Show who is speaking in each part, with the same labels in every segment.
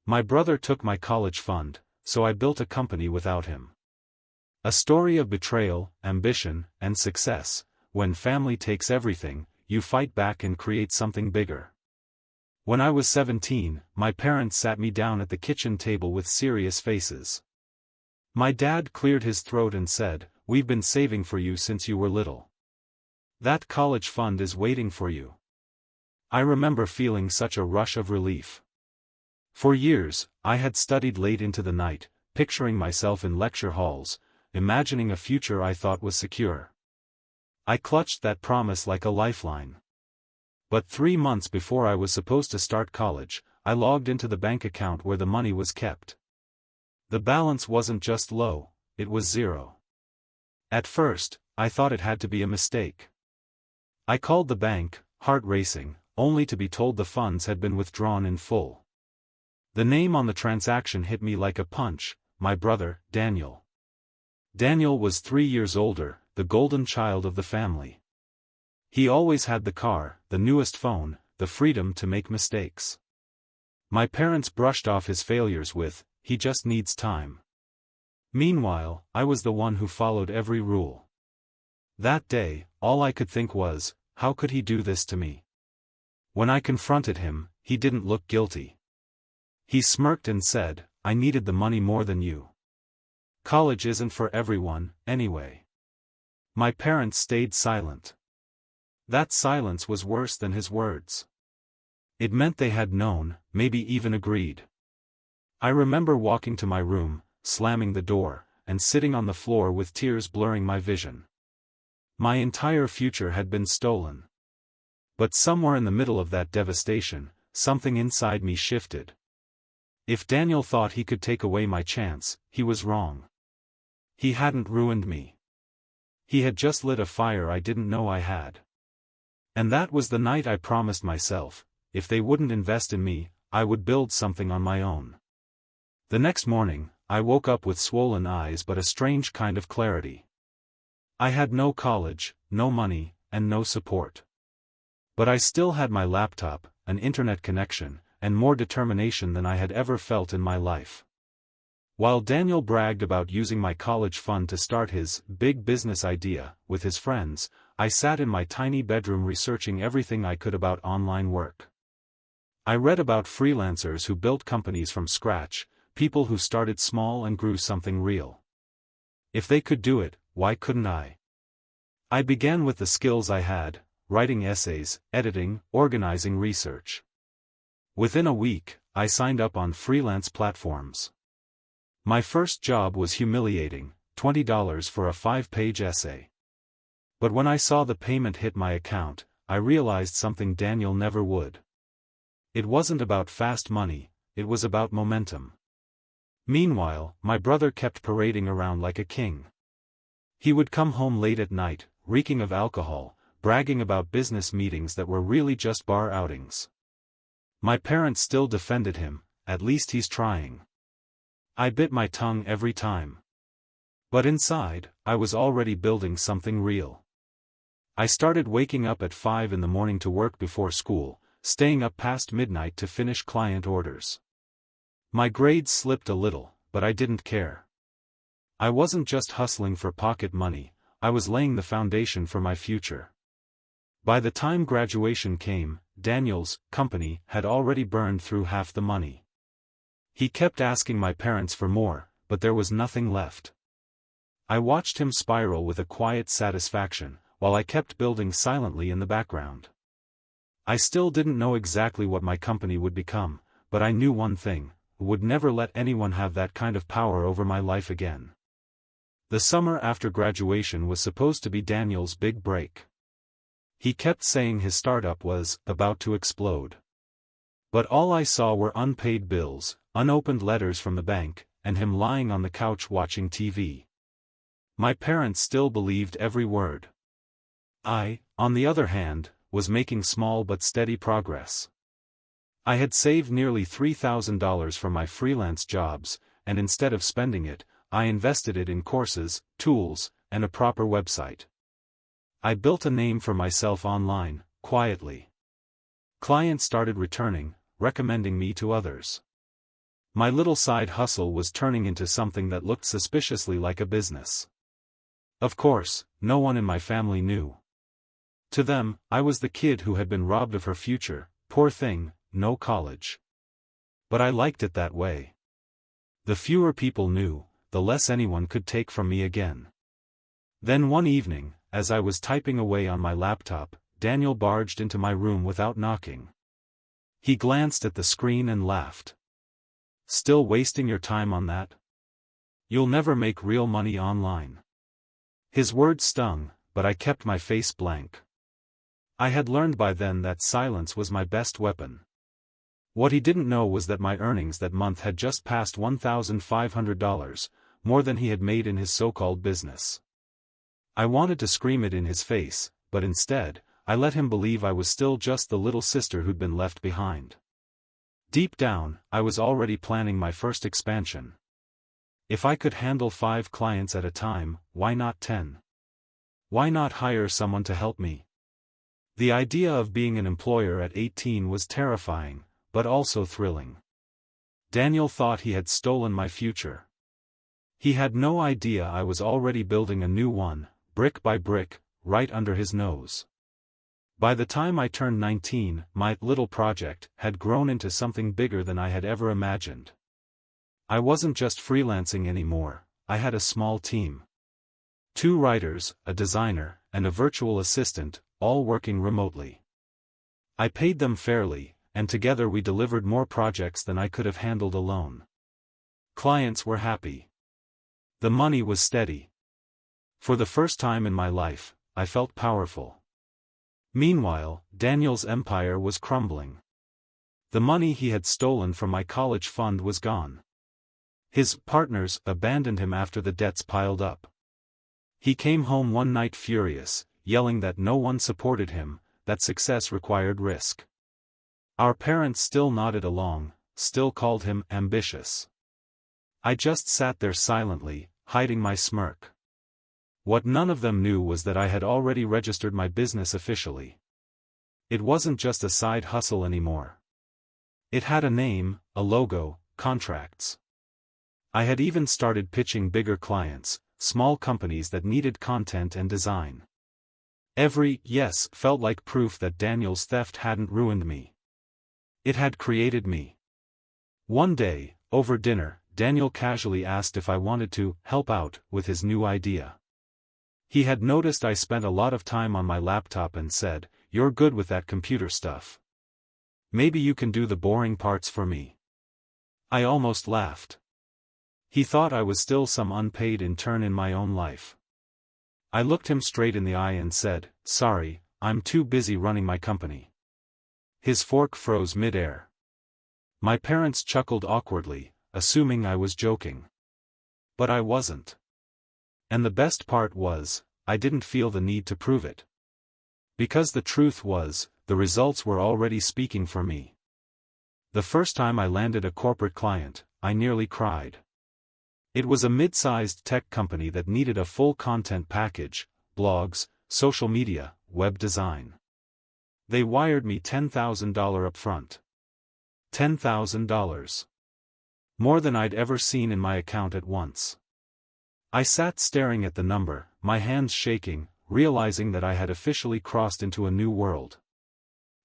Speaker 1: My brother took my college fund, so I built a company without him. A story of betrayal, ambition, and success. When family takes everything, you fight back and create something bigger. When I was 17, my parents sat me down at the kitchen table with serious faces. My dad cleared his throat and said, "We've been saving for you since you were little. That college fund is waiting for you." I remember feeling such a rush of relief. For years, I had studied late into the night, picturing myself in lecture halls, imagining a future I thought was secure. I clutched that promise like a lifeline. But 3 months before I was supposed to start college, I logged into the bank account where the money was kept. The balance wasn't just low, it was zero. At first, I thought it had to be a mistake. I called the bank, heart racing, only to be told the funds had been withdrawn in full. The name on the transaction hit me like a punch: my brother, Daniel. Daniel was 3 years older, the golden child of the family. He always had the car, the newest phone, the freedom to make mistakes. My parents brushed off his failures with, "He just needs time." Meanwhile, I was the one who followed every rule. That day, all I could think was, how could he do this to me? When I confronted him, he didn't look guilty. He smirked and said, "I needed the money more than you. College isn't for everyone, anyway." My parents stayed silent. That silence was worse than his words. It meant they had known, maybe even agreed. I remember walking to my room, slamming the door, and sitting on the floor with tears blurring my vision. My entire future had been stolen. But somewhere in the middle of that devastation, something inside me shifted. If Daniel thought he could take away my chance, he was wrong. He hadn't ruined me. He had just lit a fire I didn't know I had. And that was the night I promised myself, if they wouldn't invest in me, I would build something on my own. The next morning, I woke up with swollen eyes but a strange kind of clarity. I had no college, no money, and no support. But I still had my laptop, an internet connection, and more determination than I had ever felt in my life. While Daniel bragged about using my college fund to start his big business idea with his friends, I sat in my tiny bedroom researching everything I could about online work. I read about freelancers who built companies from scratch, people who started small and grew something real. If they could do it, why couldn't I? I began with the skills I had: writing essays, editing, organizing research. Within a week, I signed up on freelance platforms. My first job was humiliating, $20 for a 5-page essay. But when I saw the payment hit my account, I realized something Daniel never would. It wasn't about fast money, it was about momentum. Meanwhile, my brother kept parading around like a king. He would come home late at night, reeking of alcohol, bragging about business meetings that were really just bar outings. My parents still defended him, "At least he's trying." I bit my tongue every time. But inside, I was already building something real. I started waking up at 5 in the morning to work before school, staying up past midnight to finish client orders. My grades slipped a little, but I didn't care. I wasn't just hustling for pocket money, I was laying the foundation for my future. By the time graduation came, Daniel's company had already burned through half the money. He kept asking my parents for more, but there was nothing left. I watched him spiral with a quiet satisfaction, while I kept building silently in the background. I still didn't know exactly what my company would become, but I knew one thing: would never let anyone have that kind of power over my life again. The summer after graduation was supposed to be Daniel's big break. He kept saying his startup was about to explode. But all I saw were unpaid bills, unopened letters from the bank, and him lying on the couch watching TV. My parents still believed every word. I, on the other hand, was making small but steady progress. I had saved nearly $3,000 from my freelance jobs, and instead of spending it, I invested it in courses, tools, and a proper website. I built a name for myself online, quietly. Clients started returning, recommending me to others. My little side hustle was turning into something that looked suspiciously like a business. Of course, no one in my family knew. To them, I was the kid who had been robbed of her future. Poor thing, no college. But I liked it that way. The fewer people knew, the less anyone could take from me again. Then one evening, as I was typing away on my laptop, Daniel barged into my room without knocking. He glanced at the screen and laughed. "Still wasting your time on that? You'll never make real money online." His words stung, but I kept my face blank. I had learned by then that silence was my best weapon. What he didn't know was that my earnings that month had just passed $1,500, more than he had made in his so-called business. I wanted to scream it in his face, but instead, I let him believe I was still just the little sister who'd been left behind. Deep down, I was already planning my first expansion. If I could handle 5 clients at a time, why not 10? Why not hire someone to help me? The idea of being an employer at 18 was terrifying, but also thrilling. Daniel thought he had stolen my future. He had no idea I was already building a new one, brick by brick, right under his nose. By the time I turned 19, my little project had grown into something bigger than I had ever imagined. I wasn't just freelancing anymore, I had a small team. 2 writers, a designer, and a virtual assistant, all working remotely. I paid them fairly, and together we delivered more projects than I could have handled alone. Clients were happy. The money was steady. For the first time in my life, I felt powerful. Meanwhile, Daniel's empire was crumbling. The money he had stolen from my college fund was gone. His partners abandoned him after the debts piled up. He came home one night furious, yelling that no one supported him, that success required risk. Our parents still nodded along, still called him ambitious. I just sat there silently, hiding my smirk. What none of them knew was that I had already registered my business officially. It wasn't just a side hustle anymore. It had a name, a logo, contracts. I had even started pitching bigger clients, small companies that needed content and design. Every yes felt like proof that Daniel's theft hadn't ruined me. It had created me. One day, over dinner, Daniel casually asked if I wanted to help out with his new idea. He had noticed I spent a lot of time on my laptop and said, "You're good with that computer stuff. Maybe you can do the boring parts for me." I almost laughed. He thought I was still some unpaid intern in my own life. I looked him straight in the eye and said, "Sorry, I'm too busy running my company." His fork froze mid-air. My parents chuckled awkwardly, assuming I was joking. But I wasn't. And the best part was, I didn't feel the need to prove it. Because the truth was, the results were already speaking for me. The first time I landed a corporate client, I nearly cried. It was a mid-sized tech company that needed a full content package, blogs, social media, web design. They wired me $10,000 upfront. $10,000. More than I'd ever seen in my account at once. I sat staring at the number, my hands shaking, realizing that I had officially crossed into a new world.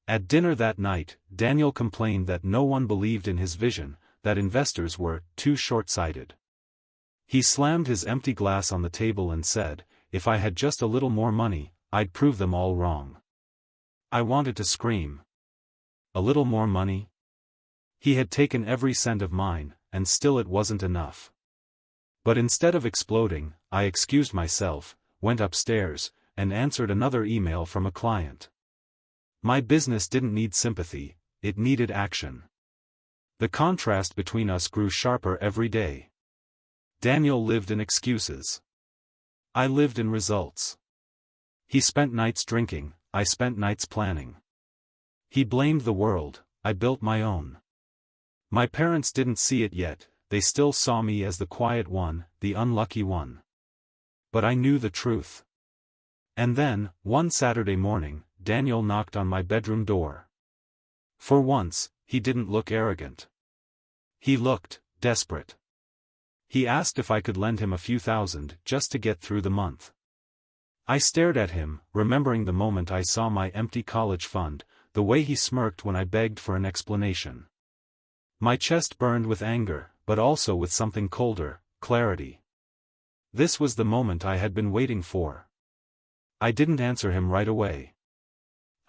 Speaker 1: At dinner that night, Daniel complained that no one believed in his vision, that investors were too short-sighted. He slammed his empty glass on the table and said, "If I had just a little more money, I'd prove them all wrong." I wanted to scream. A little more money? He had taken every cent of mine, and still it wasn't enough. But instead of exploding, I excused myself, went upstairs, and answered another email from a client. My business didn't need sympathy, it needed action. The contrast between us grew sharper every day. Daniel lived in excuses. I lived in results. He spent nights drinking, I spent nights planning. He blamed the world, I built my own. My parents didn't see it yet, they still saw me as the quiet one, the unlucky one. But I knew the truth. And then, one Saturday morning, Daniel knocked on my bedroom door. For once, he didn't look arrogant. He looked desperate. He asked if I could lend him a few thousand just to get through the month. I stared at him, remembering the moment I saw my empty college fund, the way he smirked when I begged for an explanation. My chest burned with anger, but also with something colder, clarity. This was the moment I had been waiting for. I didn't answer him right away.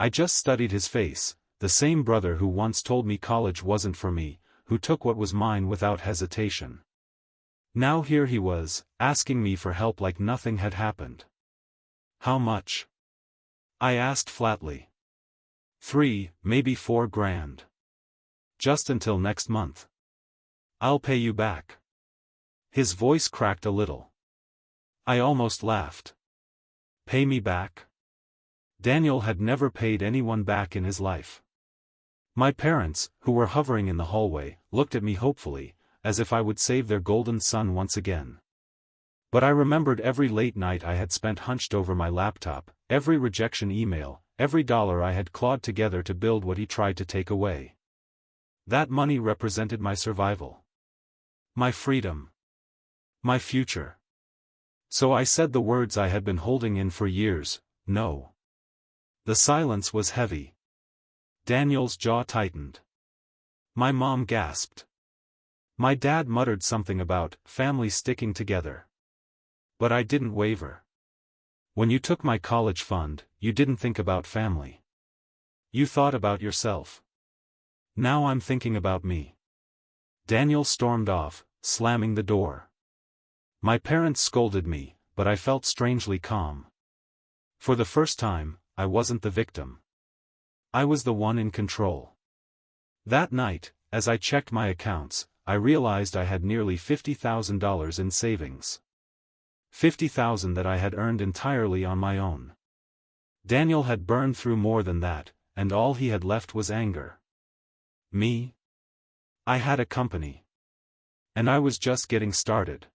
Speaker 1: I just studied his face, the same brother who once told me college wasn't for me, who took what was mine without hesitation. Now here he was, asking me for help like nothing had happened. How much? I asked flatly. 3, maybe 4 grand. Just until next month. I'll pay you back. His voice cracked a little. I almost laughed. Pay me back? Daniel had never paid anyone back in his life. My parents, who were hovering in the hallway, looked at me hopefully, as if I would save their golden son once again. But I remembered every late night I had spent hunched over my laptop, every rejection email, every dollar I had clawed together to build what he tried to take away. That money represented my survival. My freedom. My future. So I said the words I had been holding in for years, no. The silence was heavy. Daniel's jaw tightened. My mom gasped. My dad muttered something about family sticking together. But I didn't waver. When you took my college fund, you didn't think about family. You thought about yourself. Now I'm thinking about me. Daniel stormed off, slamming the door. My parents scolded me, but I felt strangely calm. For the first time, I wasn't the victim. I was the one in control. That night, as I checked my accounts, I realized I had nearly $50,000 in savings. $50,000 that I had earned entirely on my own. Daniel had burned through more than that, and all he had left was anger. Me? I had a company. And I was just getting started.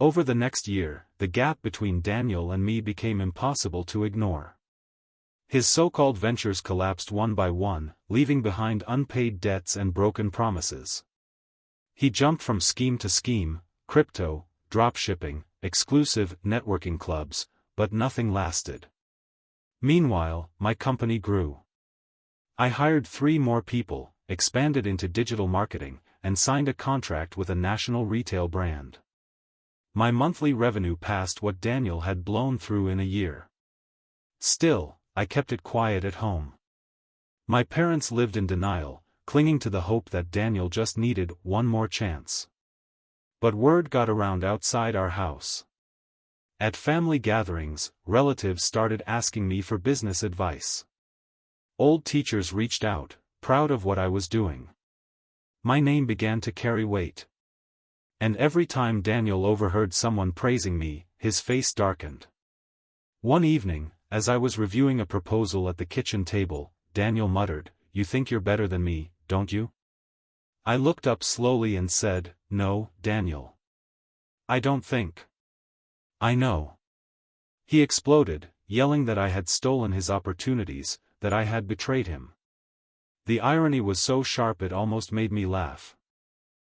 Speaker 1: Over the next year, the gap between Daniel and me became impossible to ignore. His so-called ventures collapsed one by one, leaving behind unpaid debts and broken promises. He jumped from scheme to scheme, crypto, dropshipping, exclusive networking clubs, but nothing lasted. Meanwhile, my company grew. I hired 3 more people, expanded into digital marketing, and signed a contract with a national retail brand. My monthly revenue passed what Daniel had blown through in a year. Still, I kept it quiet at home. My parents lived in denial, clinging to the hope that Daniel just needed one more chance. But word got around outside our house. At family gatherings, relatives started asking me for business advice. Old teachers reached out, proud of what I was doing. My name began to carry weight. And every time Daniel overheard someone praising me, his face darkened. One evening, as I was reviewing a proposal at the kitchen table, Daniel muttered, "You think you're better than me, don't you?" I looked up slowly and said, "No, Daniel. I don't think. I know." He exploded, yelling that I had stolen his opportunities, that I had betrayed him. The irony was so sharp it almost made me laugh.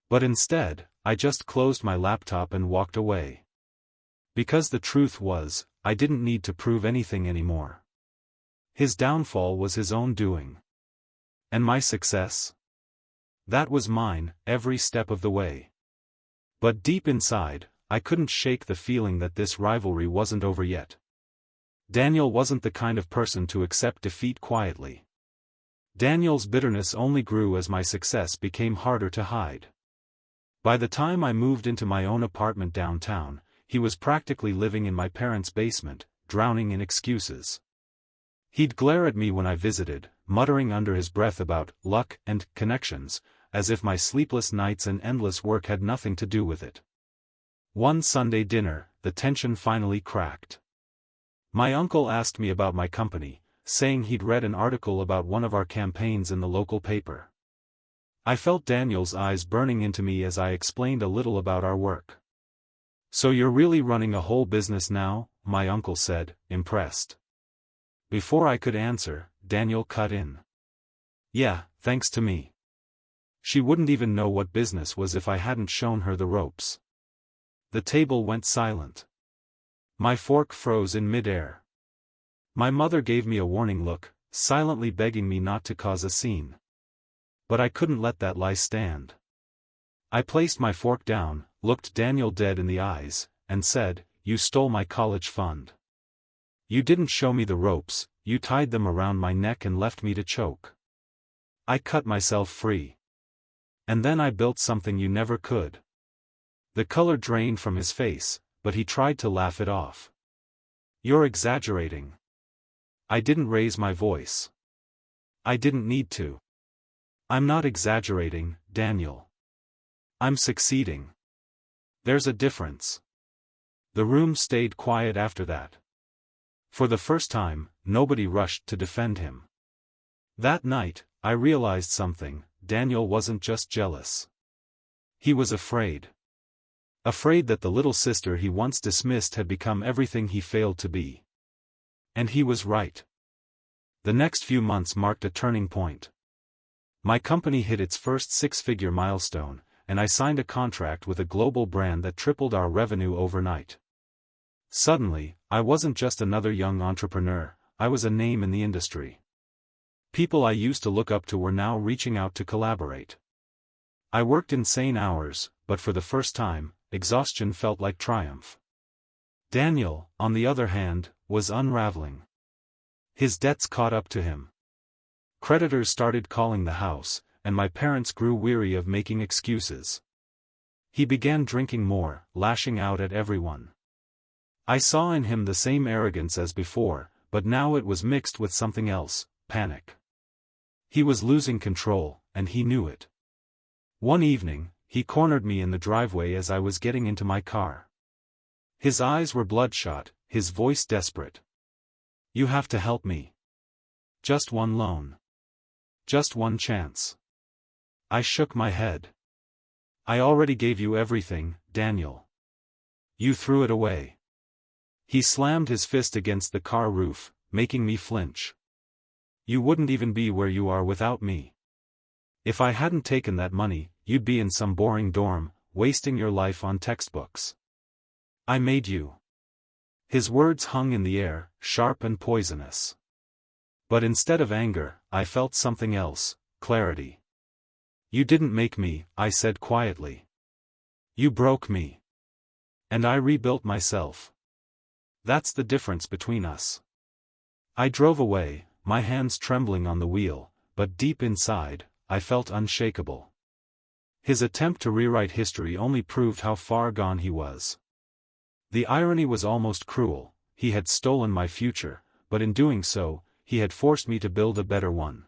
Speaker 1: But instead, I just closed my laptop and walked away. Because the truth was, I didn't need to prove anything anymore. His downfall was his own doing. And my success? That was mine, every step of the way. But deep inside, I couldn't shake the feeling that this rivalry wasn't over yet. Daniel wasn't the kind of person to accept defeat quietly. Daniel's bitterness only grew as my success became harder to hide. By the time I moved into my own apartment downtown, he was practically living in my parents' basement, drowning in excuses. He'd glare at me when I visited, muttering under his breath about luck and connections, as if my sleepless nights and endless work had nothing to do with it. One Sunday dinner, the tension finally cracked. My uncle asked me about my company, saying he'd read an article about one of our campaigns in the local paper. I felt Daniel's eyes burning into me as I explained a little about our work. "So you're really running a whole business now?" my uncle said, impressed. Before I could answer, Daniel cut in. "Yeah, thanks to me. She wouldn't even know what business was if I hadn't shown her the ropes. The table went silent. My fork froze in midair. My mother gave me a warning look, silently begging me not to cause a scene. But I couldn't let that lie stand. I placed my fork down, looked Daniel dead in the eyes, and said, "You stole my college fund. You didn't show me the ropes, you tied them around my neck and left me to choke. I cut myself free. And then I built something you never could." The color drained from his face, but he tried to laugh it off. "You're exaggerating." I didn't raise my voice. I didn't need to. "I'm not exaggerating, Daniel. I'm succeeding. There's a difference." The room stayed quiet after that. For the first time, nobody rushed to defend him. That night, I realized something: Daniel wasn't just jealous. He was afraid. Afraid that the little sister he once dismissed had become everything he failed to be. And he was right. The next few months marked a turning point. My company hit its first six-figure milestone, and I signed a contract with a global brand that tripled our revenue overnight. Suddenly, I wasn't just another young entrepreneur, I was a name in the industry. People I used to look up to were now reaching out to collaborate. I worked insane hours, but for the first time, exhaustion felt like triumph. Daniel, on the other hand, was unraveling. His debts caught up to him. Creditors started calling the house, and my parents grew weary of making excuses. He began drinking more, lashing out at everyone. I saw in him the same arrogance as before, but now it was mixed with something else: panic. He was losing control, and he knew it. One evening, he cornered me in the driveway as I was getting into my car. His eyes were bloodshot, his voice desperate. "You have to help me. Just one loan. Just one chance." I shook my head. "I already gave you everything, Daniel. You threw it away." He slammed his fist against the car roof, making me flinch. "You wouldn't even be where you are without me. If I hadn't taken that money, you'd be in some boring dorm, wasting your life on textbooks. I made you." His words hung in the air, sharp and poisonous. But instead of anger, I felt something else: clarity. "You didn't make me," I said quietly. "You broke me. And I rebuilt myself. That's the difference between us." I drove away, my hands trembling on the wheel, but deep inside, I felt unshakable. His attempt to rewrite history only proved how far gone he was. The irony was almost cruel: he had stolen my future, but in doing so, he had forced me to build a better one.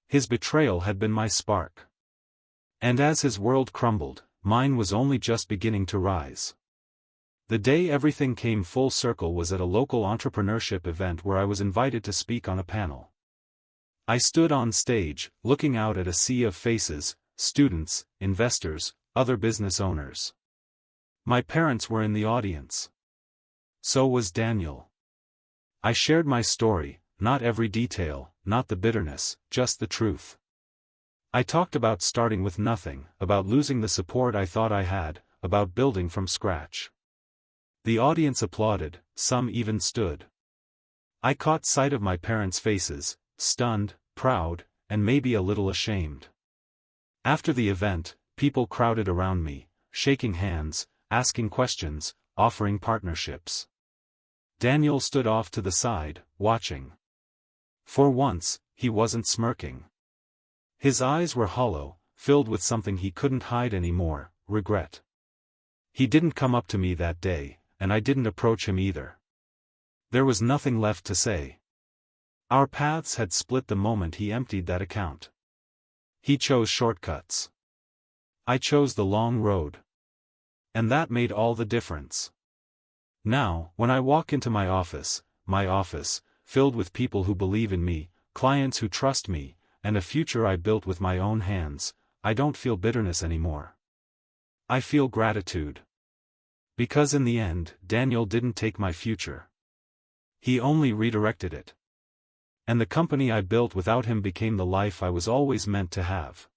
Speaker 1: His betrayal had been my spark. And as his world crumbled, mine was only just beginning to rise. The day everything came full circle was at a local entrepreneurship event where I was invited to speak on a panel. I stood on stage, looking out at a sea of faces: students, investors, other business owners. My parents were in the audience. So was Daniel. I shared my story, not every detail, not the bitterness, just the truth. I talked about starting with nothing, about losing the support I thought I had, about building from scratch. The audience applauded, some even stood. I caught sight of my parents' faces, stunned, proud, and maybe a little ashamed. After the event, people crowded around me, shaking hands, asking questions, offering partnerships. Daniel stood off to the side, watching. For once, he wasn't smirking. His eyes were hollow, filled with something he couldn't hide anymore: regret. He didn't come up to me that day, and I didn't approach him either. There was nothing left to say. Our paths had split the moment he emptied that account. He chose shortcuts. I chose the long road. And that made all the difference. Now, when I walk into my office, filled with people who believe in me, clients who trust me, and a future I built with my own hands, I don't feel bitterness anymore. I feel gratitude. Because in the end, Daniel didn't take my future. He only redirected it. And the company I built without him became the life I was always meant to have.